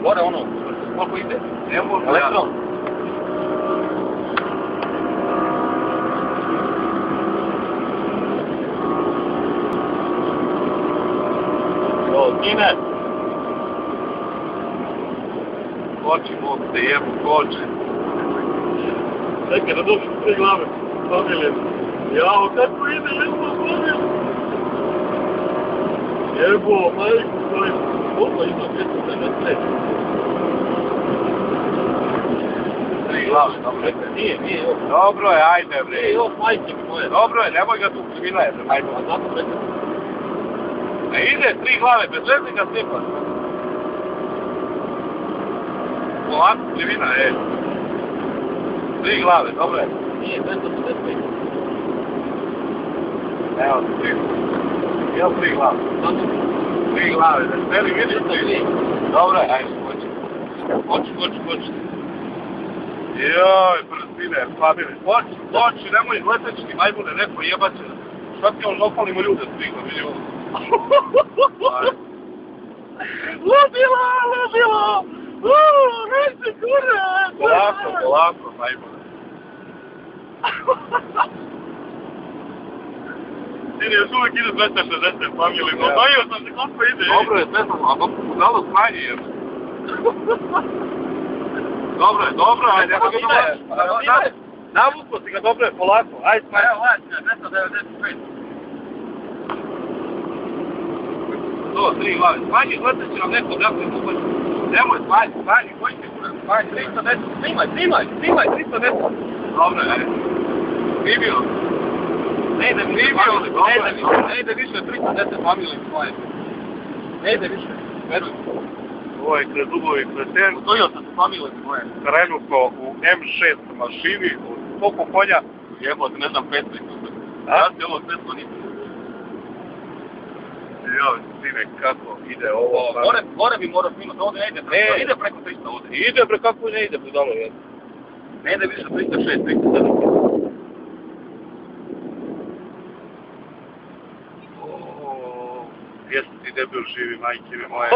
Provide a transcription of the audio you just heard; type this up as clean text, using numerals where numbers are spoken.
Gore ono, koliko ide? Ne mogu Elektron. Tine! Koči, mogu te jebu, koči. Čekaj, da došli 3 glave. Familije. Jao, kako ide, jesmo familije. Jebo, majku, majku. Koliko ima 250? 3 glave, dobro je. Nije još. Dobro je, ajde bre. Nije još, majke mi moje. Dobro je, nemoj ga tu kriminaj. Ajde, a zato rekao. Ne ide 3 glave, bez veze ga snipaš. Polako krivina, 3 glave, dobro je. Nije, 255. Evo ti 3. Jel 3 glave? 3 glave, da steli vidiš da vidiš. Dobro je, ajde, hoći. Joj, brzine, familije. Hoći, nemoj leteći, majmune, neko jebaće. Šta ti on opalimo ljude stigla, vidi ovo. Ludilo! Reci kurac! Polako, majmune. Sine, još uvijek ide 260 familije, no dojio sam se koliko ide. Dobro je, sve sam, a kako mu dalo smanji, jer... Dobro, ajde, nemoj ga domaći. Navuklo si ga, dobro je, polako, ajde smanji. Evo, ajde, 295. To, 3 glave, smanji, gledat će nam neko dakle ubaći. Nemoj, smanji, koji ti kurac, smanji, 310. Snimaj, 310. Dobro je, ajde. Snimio. Ne ide više 310 familije svoje. Ne ide više, veruj. Ovo je kroz dubovi kreten. Udojio sam se familije svoje. Trenutno u M6 mašini, koliko konja? Jebote, ne znam, 500. Ja ti ovo sredstvo nisam. Joj, sine, kako ide ovo? Gore bi morao snimati, ovdje ne ide preko, ide preko 300 ovdje. Ide bre, kako ne ide, budalo jedno. Ne ide više 306, 307. Gdje si ti debil živi, majke mi moje?